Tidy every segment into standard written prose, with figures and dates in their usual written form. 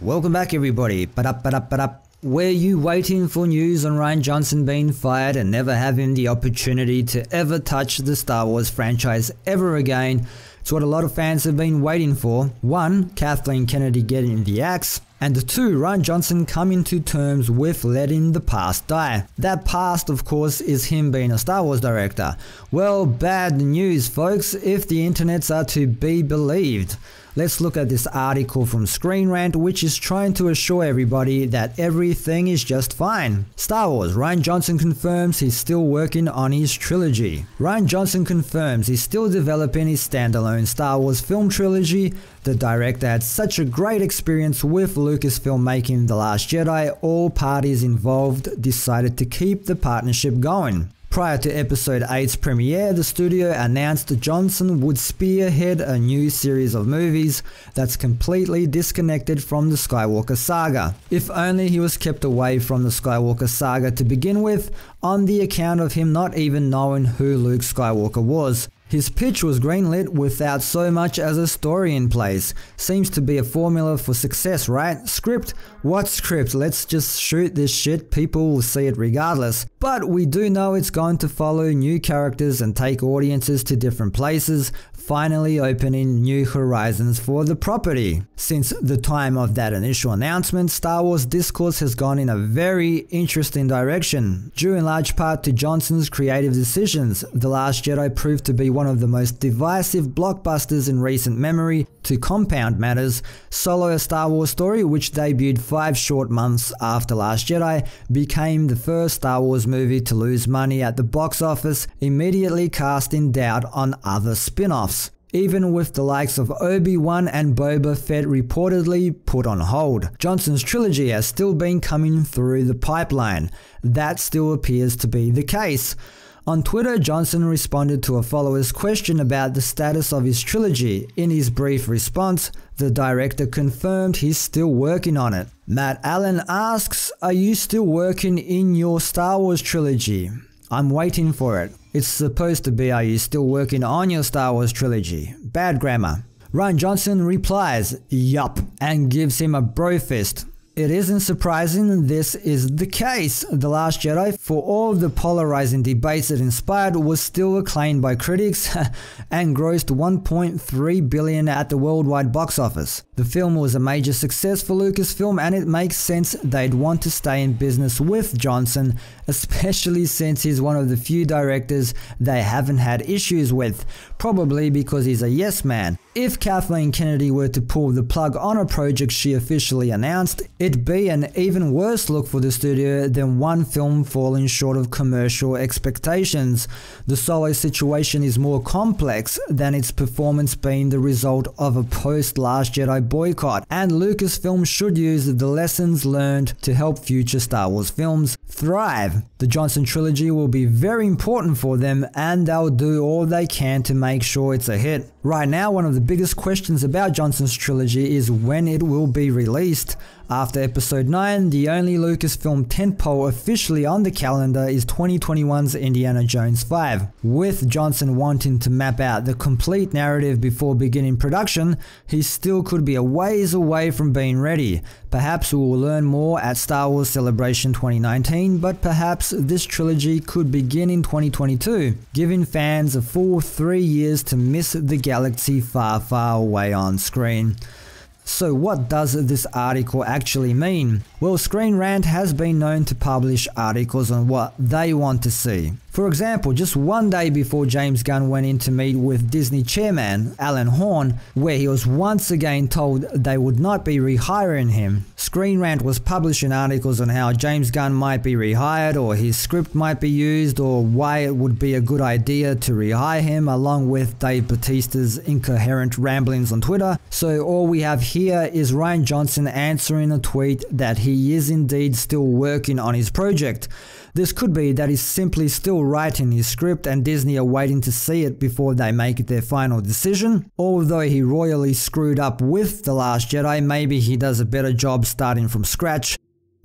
Welcome back everybody. Were you waiting for news on Rian Johnson being fired and never having the opportunity to ever touch the Star Wars franchise ever again? It's what a lot of fans have been waiting for. 1. Kathleen Kennedy getting the axe. And 2. Rian Johnson coming to terms with letting the past die. That past, of course, is him being a Star Wars director. Well, bad news folks, if the internets are to be believed. Let's look at this article from Screen Rant, which is trying to assure everybody that everything is just fine. Star Wars, Rian Johnson confirms he's still working on his trilogy. Rian Johnson confirms he's still developing his standalone Star Wars film trilogy. The director had such a great experience with Lucasfilm making The Last Jedi, all parties involved decided to keep the partnership going. Prior to Episode 8's premiere, the studio announced Johnson would spearhead a new series of movies that's completely disconnected from the Skywalker saga. If only he was kept away from the Skywalker saga to begin with, on the account of him not even knowing who Luke Skywalker was. His pitch was greenlit without so much as a story in place. Seems to be a formula for success, right? Script? What script? Let's just shoot this shit, people will see it regardless. But we do know it's going to follow new characters and take audiences to different places, finally opening new horizons for the property. Since the time of that initial announcement, Star Wars discourse has gone in a very interesting direction. Due in large part to Johnson's creative decisions, The Last Jedi proved to be one of the most divisive blockbusters in recent memory. To compound matters, Solo, a Star Wars story which debuted 5 short months after Last Jedi, became the first Star Wars movie to lose money at the box office, immediately casting doubt on other spin-offs. Even with the likes of Obi-Wan and Boba Fett reportedly put on hold. Johnson's trilogy has still been coming through the pipeline. That still appears to be the case. On Twitter, Johnson responded to a follower's question about the status of his trilogy. In his brief response, the director confirmed he's still working on it. Matt Allen asks, "Are you still working in your Star Wars trilogy?" I'm waiting for it. It's supposed to be, "Are you still working on your Star Wars trilogy?" Bad grammar. Rian Johnson replies, "Yup," and gives him a bro fist. It isn't surprising this is the case. The Last Jedi, for all the polarizing debates it inspired, was still acclaimed by critics and grossed $1.3 billion at the worldwide box office. The film was a major success for Lucasfilm, and it makes sense they'd want to stay in business with Johnson, especially since he's one of the few directors they haven't had issues with, probably because he's a yes man. If Kathleen Kennedy were to pull the plug on a project she officially announced, it'd be an even worse look for the studio than one film falling short of commercial expectations. The Solo situation is more complex than its performance being the result of a post-Last Jedi boycott, and Lucasfilm should use the lessons learned to help future Star Wars films thrive. The Johnson trilogy will be very important for them, and they'll do all they can to make sure it's a hit. Right now, one of the biggest questions about Johnson's trilogy is when it will be released. After Episode 9, the only Lucasfilm tentpole officially on the calendar is 2021's Indiana Jones 5. With Johnson wanting to map out the complete narrative before beginning production, he still could be a ways away from being ready. Perhaps we will learn more at Star Wars Celebration 2019, but perhaps this trilogy could begin in 2022, giving fans a full 3 years to miss the galaxy far, far away on screen. So what does this article actually mean? Well, Screen Rant has been known to publish articles on what they want to see. For example, just one day before James Gunn went in to meet with Disney chairman Alan Horn, where he was once again told they would not be rehiring him, Screen Rant was publishing articles on how James Gunn might be rehired, or his script might be used, or why it would be a good idea to rehire him, along with Dave Bautista's incoherent ramblings on Twitter. So all we have here is Rian Johnson answering a tweet that he is indeed still working on his project. This could be that he's simply still writing his script and Disney are waiting to see it before they make their final decision. Although he royally screwed up with The Last Jedi, maybe he does a better job starting from scratch.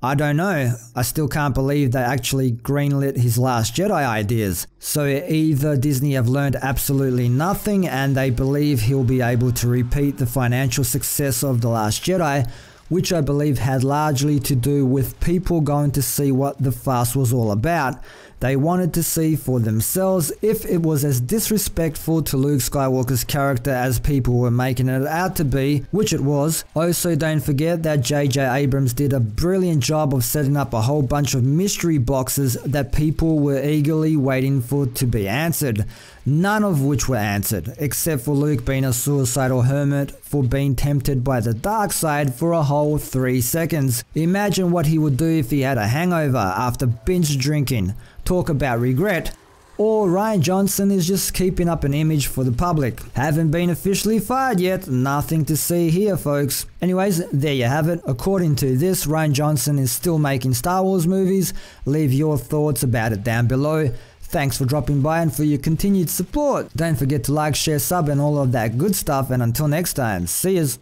I don't know. I still can't believe they actually greenlit his Last Jedi ideas. So either Disney have learned absolutely nothing and they believe he'll be able to repeat the financial success of The Last Jedi, which I believe had largely to do with people going to see what the farce was all about. They wanted to see for themselves if it was as disrespectful to Luke Skywalker's character as people were making it out to be, which it was. Also, don't forget that J.J. Abrams did a brilliant job of setting up a whole bunch of mystery boxes that people were eagerly waiting for to be answered. None of which were answered, except for Luke being a suicidal hermit for being tempted by the dark side for a whole 3 seconds. Imagine what he would do if he had a hangover after binge drinking. Talk about regret. Or Rian Johnson is just keeping up an image for the public. Haven't been officially fired yet, nothing to see here folks. Anyways, there you have it. According to this, Rian Johnson is still making Star Wars movies. Leave your thoughts about it down below. Thanks for dropping by and for your continued support. Don't forget to like, share, sub and all of that good stuff, and until next time, see yas.